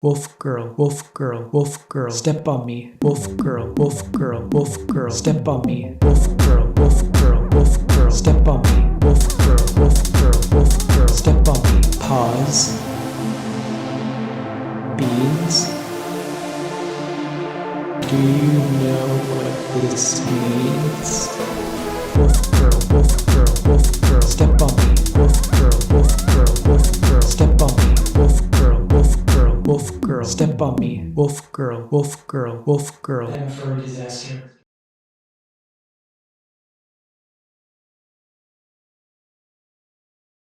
wolf girl, wolf girl, wolf girl, step on me, wolf girl, wolf girl, wolf girl, step on me, wolf girl, wolf girl, wolf girl, step on me, wolf girl, wolf girl, wolf girl, step on me. Pause. Beans. Do you know what this means? Wolf girl, wolf girl, wolf girl, step on me, wolf girl, wolf girl, wolf girl, step on me, wolf girl, wolf girl, wolf girl, step on me, wolf girl, wolf girl, wolf girl. I'm for a disaster.